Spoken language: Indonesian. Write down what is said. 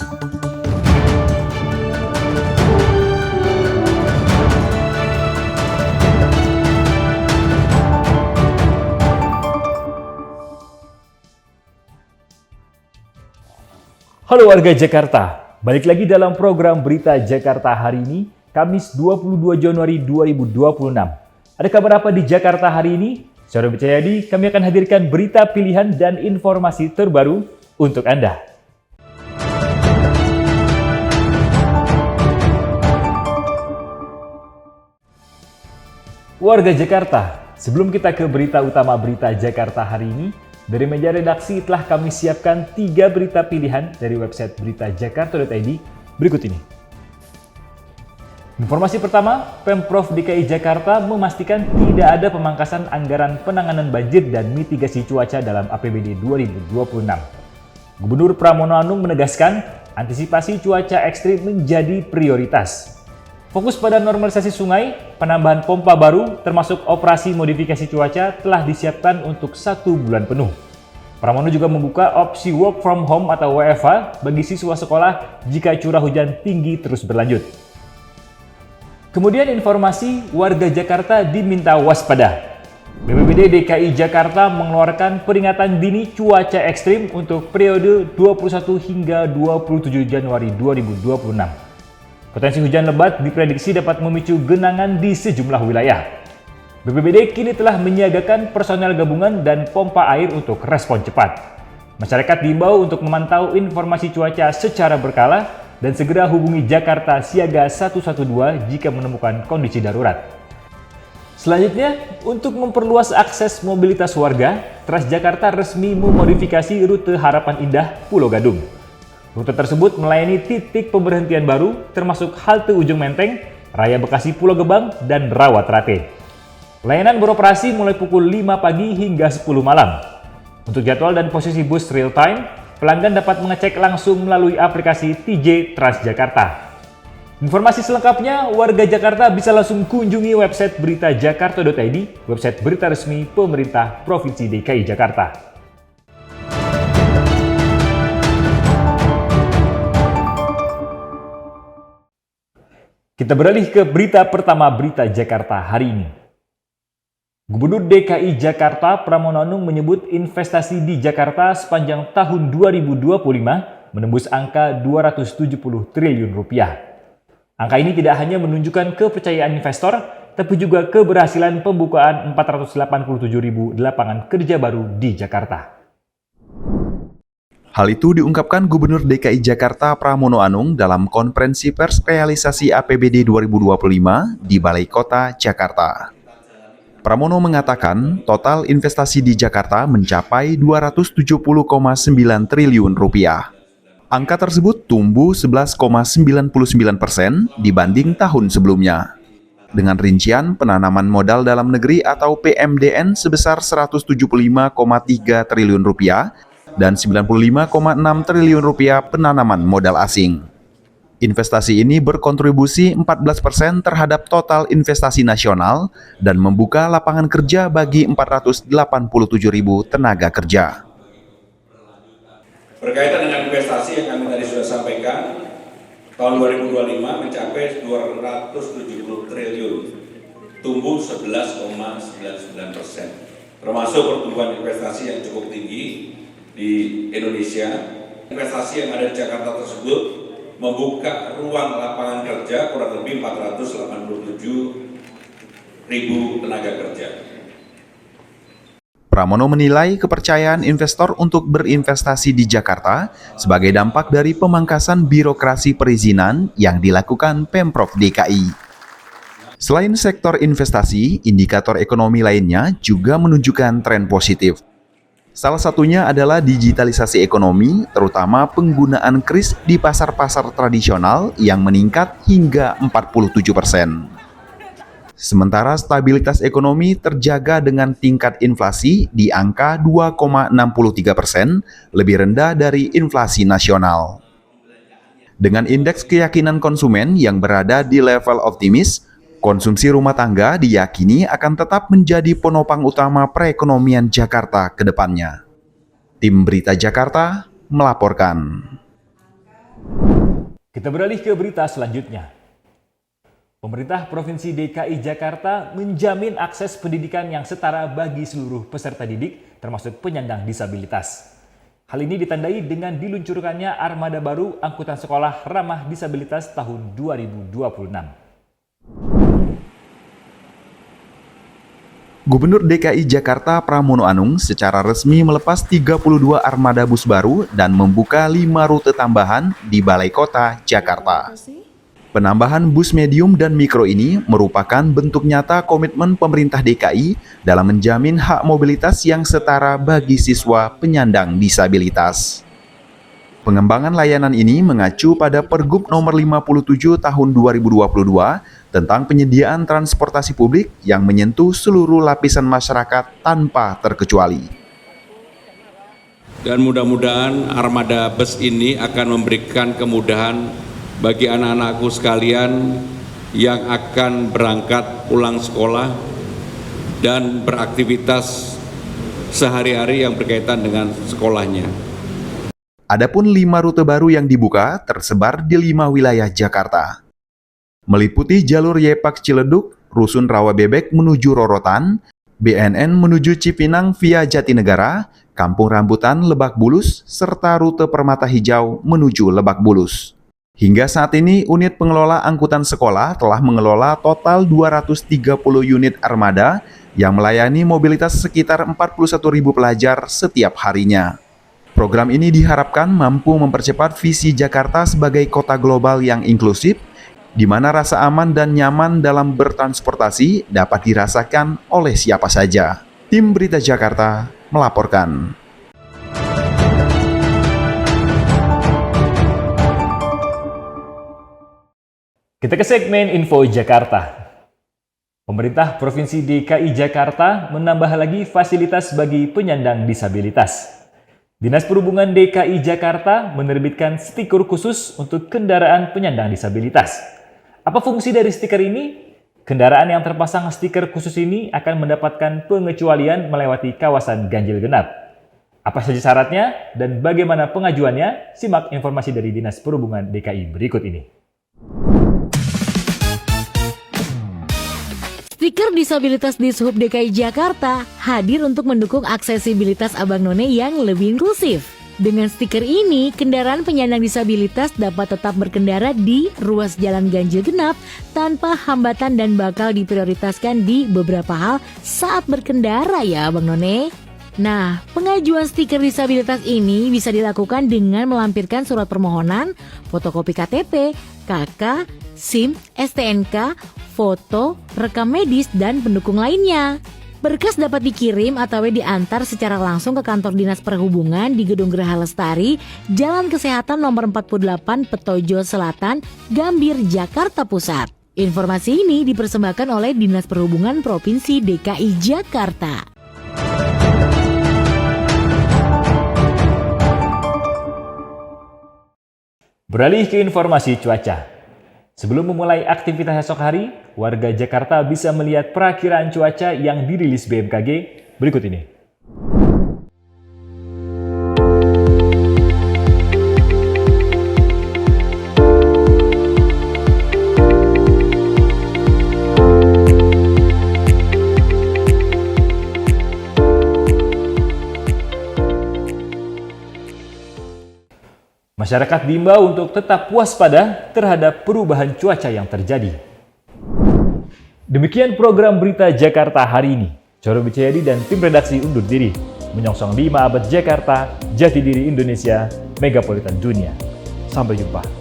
Halo warga Jakarta, balik lagi dalam program Berita Jakarta hari ini, Kamis 22 Januari 2026. Ada kabar apa di Jakarta hari ini? Saya Robby Cahyadi, kami akan hadirkan berita pilihan dan informasi terbaru untuk Anda. Warga Jakarta, sebelum kita ke berita utama Berita Jakarta hari ini, dari meja redaksi telah kami siapkan 3 berita pilihan dari website beritajakarta.id berikut ini. Informasi pertama, Pemprov DKI Jakarta memastikan tidak ada pemangkasan anggaran penanganan banjir dan mitigasi cuaca dalam APBD 2026. Gubernur Pramono Anung menegaskan, antisipasi cuaca ekstrim menjadi prioritas. Fokus pada normalisasi sungai, penambahan pompa baru, termasuk operasi modifikasi cuaca telah disiapkan untuk 1 bulan penuh. Pramono juga membuka opsi work from home atau WFH bagi siswa sekolah jika curah hujan tinggi terus berlanjut. Kemudian informasi warga Jakarta diminta waspada. BPBD DKI Jakarta mengeluarkan peringatan dini cuaca ekstrim untuk periode 21 hingga 27 Januari 2026. Potensi hujan lebat diprediksi dapat memicu genangan di sejumlah wilayah. BPBD kini telah menyiagakan personel gabungan dan pompa air untuk respon cepat. Masyarakat diimbau untuk memantau informasi cuaca secara berkala dan segera hubungi Jakarta Siaga 112 jika menemukan kondisi darurat. Selanjutnya, untuk memperluas akses mobilitas warga, Transjakarta resmi memodifikasi rute Harapan Indah Pulau Gadung. Rute tersebut melayani titik pemberhentian baru termasuk halte Ujung Menteng, Raya Bekasi Pulau Gebang, dan Rawat Rate. Layanan beroperasi mulai pukul 5 pagi hingga 10 malam. Untuk jadwal dan posisi bus real time, pelanggan dapat mengecek langsung melalui aplikasi TJ Transjakarta. Informasi selengkapnya, warga Jakarta bisa langsung kunjungi website beritajakarta.id, website berita resmi pemerintah Provinsi DKI Jakarta. Kita beralih ke berita pertama Berita Jakarta hari ini. Gubernur DKI Jakarta Pramono Anung menyebut investasi di Jakarta sepanjang tahun 2025 menembus angka 270 triliun rupiah. Angka ini tidak hanya menunjukkan kepercayaan investor, tapi juga keberhasilan pembukaan 487.000 lapangan kerja baru di Jakarta. Hal itu diungkapkan Gubernur DKI Jakarta Pramono Anung dalam konferensi pers realisasi APBD 2025 di Balai Kota Jakarta. Pramono mengatakan total investasi di Jakarta mencapai 270,9 triliun rupiah. Angka tersebut tumbuh 11,99% dibanding tahun sebelumnya. Dengan rincian penanaman modal dalam negeri atau PMDN sebesar 175,3 triliun rupiah, dan 95,6 triliun rupiah penanaman modal asing. Investasi ini berkontribusi 14% terhadap total investasi nasional dan membuka lapangan kerja bagi 487.000 tenaga kerja. Berkaitan dengan investasi yang kami tadi sudah sampaikan, tahun 2025 mencapai 270 triliun, tumbuh 11,99%, termasuk pertumbuhan investasi yang cukup tinggi di Indonesia. Investasi yang ada di Jakarta tersebut membuka ruang lapangan kerja kurang lebih 487.000 tenaga kerja. Pramono menilai kepercayaan investor untuk berinvestasi di Jakarta sebagai dampak dari pemangkasan birokrasi perizinan yang dilakukan Pemprov DKI. Selain sektor investasi, indikator ekonomi lainnya juga menunjukkan tren positif. Salah satunya adalah digitalisasi ekonomi, terutama penggunaan kris di pasar-pasar tradisional yang meningkat hingga 47%. Sementara stabilitas ekonomi terjaga dengan tingkat inflasi di angka 2,63%, lebih rendah dari inflasi nasional. Dengan indeks keyakinan konsumen yang berada di level optimis, konsumsi rumah tangga diyakini akan tetap menjadi penopang utama perekonomian Jakarta ke depannya. Tim Berita Jakarta melaporkan. Kita beralih ke berita selanjutnya. Pemerintah Provinsi DKI Jakarta menjamin akses pendidikan yang setara bagi seluruh peserta didik, termasuk penyandang disabilitas. Hal ini ditandai dengan diluncurkannya armada baru angkutan sekolah ramah disabilitas tahun 2026. Gubernur DKI Jakarta Pramono Anung secara resmi melepas 32 armada bus baru dan membuka 5 rute tambahan di Balai Kota Jakarta. Penambahan bus medium dan mikro ini merupakan bentuk nyata komitmen pemerintah DKI dalam menjamin hak mobilitas yang setara bagi siswa penyandang disabilitas. Pengembangan layanan ini mengacu pada Pergub Nomor 57 Tahun 2022 tentang penyediaan transportasi publik yang menyentuh seluruh lapisan masyarakat tanpa terkecuali. Dan mudah-mudahan armada bus ini akan memberikan kemudahan bagi anak-anakku sekalian yang akan berangkat pulang sekolah dan beraktivitas sehari-hari yang berkaitan dengan sekolahnya. Adapun 5 rute baru yang dibuka tersebar di 5 wilayah Jakarta. Meliputi jalur Yepak Ciledug, Rusun Rawabebek menuju Rorotan, BNN menuju Cipinang via Jatinegara, Kampung Rambutan Lebak Bulus, serta rute Permata Hijau menuju Lebak Bulus. Hingga saat ini, unit pengelola angkutan sekolah telah mengelola total 230 unit armada yang melayani mobilitas sekitar 41.000 pelajar setiap harinya. Program ini diharapkan mampu mempercepat visi Jakarta sebagai kota global yang inklusif, di mana rasa aman dan nyaman dalam bertransportasi dapat dirasakan oleh siapa saja. Tim Berita Jakarta melaporkan. Kita ke segmen Info Jakarta. Pemerintah Provinsi DKI Jakarta menambah lagi fasilitas bagi penyandang disabilitas. Dinas Perhubungan DKI Jakarta menerbitkan stiker khusus untuk kendaraan penyandang disabilitas. Apa fungsi dari stiker ini? Kendaraan yang terpasang stiker khusus ini akan mendapatkan pengecualian melewati kawasan ganjil genap. Apa saja syaratnya dan bagaimana pengajuannya? Simak informasi dari Dinas Perhubungan DKI berikut ini. Stiker disabilitas di Sub DKI Jakarta hadir untuk mendukung aksesibilitas Abang None yang lebih inklusif. Dengan stiker ini, kendaraan penyandang disabilitas dapat tetap berkendara di ruas jalan ganjil genap tanpa hambatan dan bakal diprioritaskan di beberapa hal saat berkendara ya Abang None. Nah, pengajuan stiker disabilitas ini bisa dilakukan dengan melampirkan surat permohonan, fotokopi KTP, KK, SIM, STNK, foto, rekam medis, dan pendukung lainnya. Berkas dapat dikirim atau diantar secara langsung ke kantor Dinas Perhubungan di Gedung Geraha Lestari, Jalan Kesehatan Nomor 48 Petojo Selatan, Gambir, Jakarta Pusat. Informasi ini dipersembahkan oleh Dinas Perhubungan Provinsi DKI Jakarta. Beralih ke informasi cuaca. Sebelum memulai aktivitas esok hari, warga Jakarta bisa melihat perakiraan cuaca yang dirilis BMKG berikut ini. Masyarakat diimbau untuk tetap waspada terhadap perubahan cuaca yang terjadi. Demikian program Berita Jakarta hari ini. Coro Bicayadi dan tim redaksi undur diri. Menyongsong 5 abad Jakarta, jati diri Indonesia, megapolitan dunia. Sampai jumpa.